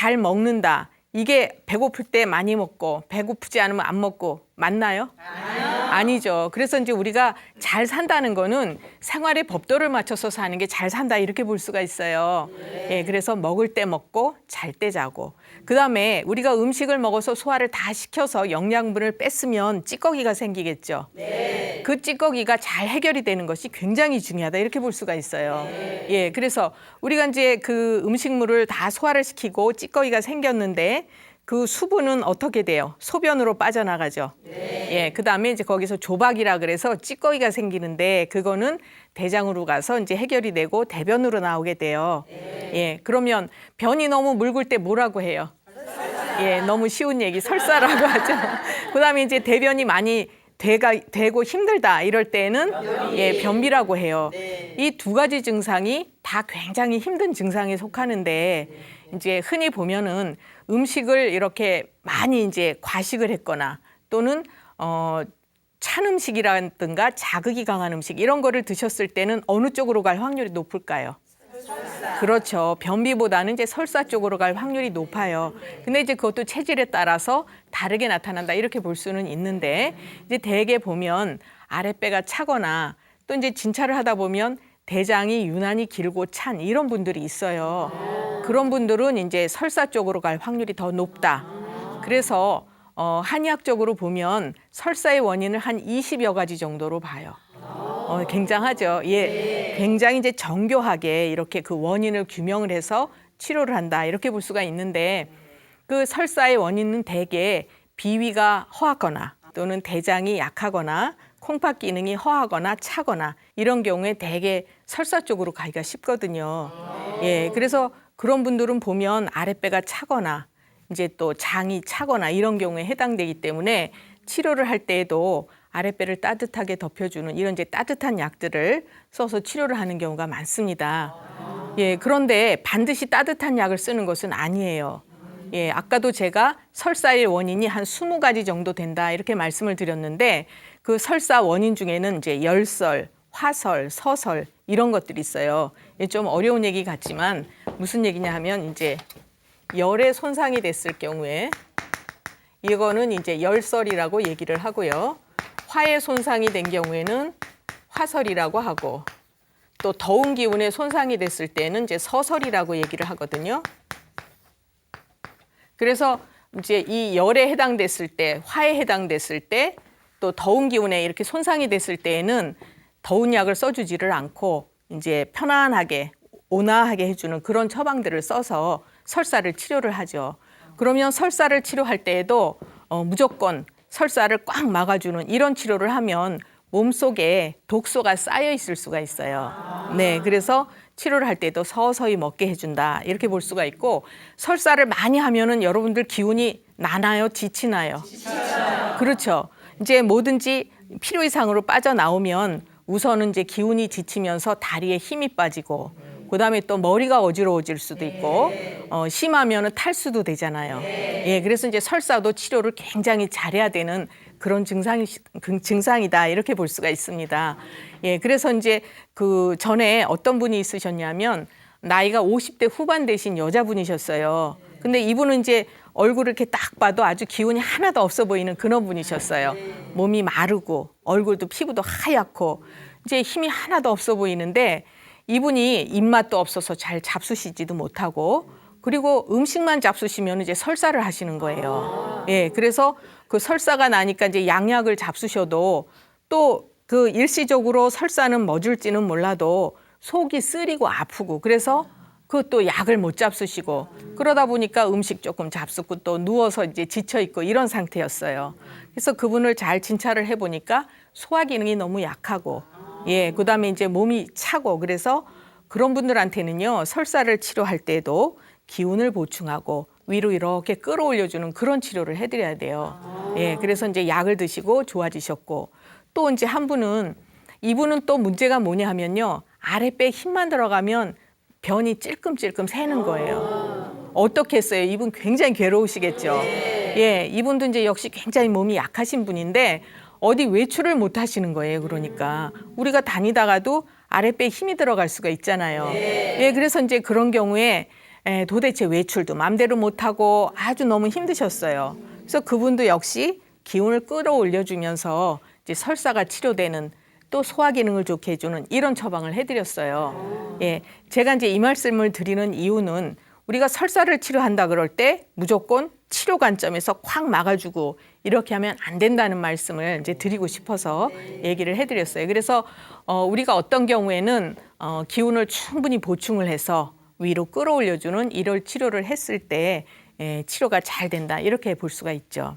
잘 먹는다. 이게 배고플 때 많이 먹고 배고프지 않으면 안 먹고 맞나요? 아니죠. 그래서 이제 우리가 잘 산다는 거는 생활의 법도를 맞춰서 사는 게 잘 산다 이렇게 볼 수가 있어요. 예, 그래서 먹을 때 먹고 잘 때 자고. 그다음에 우리가 음식을 먹어서 소화를 다 시켜서 영양분을 뺐으면 찌꺼기가 생기겠죠. 그 찌꺼기가 잘 해결이 되는 것이 굉장히 중요하다 이렇게 볼 수가 있어요. 예, 그래서 우리가 이제 그 음식물을 다 소화를 시키고 찌꺼기가 생겼는데 그 수분은 어떻게 돼요? 소변으로 빠져나가죠. 예, 그다음에 이제 거기서 조박이라 그래서 찌꺼기가 생기는데 그거는 대장으로 가서 이제 해결이 되고 대변으로 나오게 돼요. 예, 그러면 변이 너무 묽을 때 뭐라고 해요? 예, 너무 쉬운 얘기 설사라고 하죠. 그다음에 이제 대변이 많이 되고 힘들다 이럴 때는 예, 변비라고 해요. 이 두 가지 증상이 다 굉장히 힘든 증상에 속하는데 이제 흔히 보면은 음식을 이렇게 많이 이제 과식을 했거나 또는 찬 음식이라든가 자극이 강한 음식 이런 거를 드셨을 때는 어느 쪽으로 갈 확률이 높을까요? 설사. 그렇죠. 변비보다는 이제 설사 쪽으로 갈 확률이 높아요. 근데 이제 그것도 체질에 따라서 다르게 나타난다 이렇게 볼 수는 있는데 이제 대개 보면 아랫배가 차거나 또 이제 진찰을 하다 보면 대장이 유난히 길고 찬 이런 분들이 있어요. 그런 분들은 이제 설사 쪽으로 갈 확률이 더 높다. 그래서 한의학적으로 보면 설사의 원인을 한 20여 가지 정도로 봐요. 굉장하죠. 예, 굉장히 이제 정교하게 이렇게 그 원인을 규명을 해서 치료를 한다 이렇게 볼 수가 있는데 그 설사의 원인은 대개 비위가 허하거나 또는 대장이 약하거나 콩팥 기능이 허하거나 차거나 이런 경우에 대개 설사 쪽으로 가기가 쉽거든요. 예, 그래서 그런 분들은 보면 아랫배가 차거나 이제 또 장이 차거나 이런 경우에 해당되기 때문에 치료를 할 때에도 아랫배를 따뜻하게 덮여주는 이런 이제 따뜻한 약들을 써서 치료를 하는 경우가 많습니다. 예, 그런데 반드시 따뜻한 약을 쓰는 것은 아니에요. 예, 아까도 제가 설사의 원인이 한 20가지 정도 된다 이렇게 말씀을 드렸는데 그 설사 원인 중에는 이제 열설, 화설, 서설 이런 것들이 있어요. 좀 어려운 얘기 같지만 무슨 얘기냐 하면 이제 열에 손상이 됐을 경우에 이거는 이제 열설이라고 얘기를 하고요. 화에 손상이 된 경우에는 화설이라고 하고 또 더운 기운에 손상이 됐을 때는 이제 서설이라고 얘기를 하거든요. 그래서 이제 이 열에 해당됐을 때, 화에 해당됐을 때, 또 더운 기운에 이렇게 손상이 됐을 때에는 더운 약을 써주지를 않고 이제 편안하게 온화하게 해주는 그런 처방들을 써서 설사를 치료를 하죠. 그러면 설사를 치료할 때에도 무조건 설사를 꽉 막아주는 이런 치료를 하면 몸속에 독소가 쌓여 있을 수가 있어요. 네, 그래서 치료를 할 때도 서서히 먹게 해준다 이렇게 볼 수가 있고 설사를 많이 하면은 여러분들 기운이 나나요? 지치나요? 지쳐요. 그렇죠. 이제 뭐든지 필요 이상으로 빠져나오면 우선은 이제 기운이 지치면서 다리에 힘이 빠지고 그다음에 또 머리가 어지러워질 수도 있고 심하면은 탈수도 되잖아요. 예, 그래서 이제 설사도 치료를 굉장히 잘해야 되는 그런 증상이다 이렇게 볼 수가 있습니다. 예, 그래서 이제 그 전에 어떤 분이 있으셨냐면 나이가 50대 후반 되신 여자분이셨어요. 근데 이분은 이제 얼굴을 이렇게 딱 봐도 아주 기운이 하나도 없어 보이는 그런 분이셨어요. 몸이 마르고 얼굴도 피부도 하얗고 이제 힘이 하나도 없어 보이는데 이분이 입맛도 없어서 잘 잡수시지도 못하고 그리고 음식만 잡수시면 이제 설사를 하시는 거예요. 예, 그래서 그 설사가 나니까 이제 양약을 잡수셔도 또 그 일시적으로 설사는 멎을지는 몰라도 속이 쓰리고 아프고 그래서 그것도 약을 못 잡수시고 그러다 보니까 음식 조금 잡수고 또 누워서 이제 지쳐 있고 이런 상태였어요. 그래서 그분을 잘 진찰을 해보니까 소화 기능이 너무 약하고 예, 그다음에 이제 몸이 차고 그래서 그런 분들한테는요 설사를 치료할 때도 기운을 보충하고 위로 이렇게 끌어올려주는 그런 치료를 해드려야 돼요. 예, 그래서 이제 약을 드시고 좋아지셨고 또 이제 한 분은 이분은 또 문제가 뭐냐 하면요 아랫배에 힘만 들어가면 변이 찔끔찔끔 새는 거예요. 어떻게 했어요? 이분 굉장히 괴로우시겠죠. 예, 이분도 이제 역시 굉장히 몸이 약하신 분인데 어디 외출을 못 하시는 거예요. 그러니까 우리가 다니다가도 아랫배에 힘이 들어갈 수가 있잖아요. 예, 그래서 이제 그런 경우에 도대체 외출도 마음대로 못하고 아주 너무 힘드셨어요. 그래서 그분도 역시 기운을 끌어올려주면서 이제 설사가 치료되는 또 소화 기능을 좋게 해주는 이런 처방을 해드렸어요. 예, 제가 이제 이 말씀을 드리는 이유는 우리가 설사를 치료한다 그럴 때 무조건 치료 관점에서 콱 막아주고 이렇게 하면 안 된다는 말씀을 이제 드리고 싶어서 얘기를 해드렸어요. 그래서 우리가 어떤 경우에는 기운을 충분히 보충을 해서 위로 끌어올려주는 이런 치료를 했을 때 치료가 잘 된다 이렇게 볼 수가 있죠.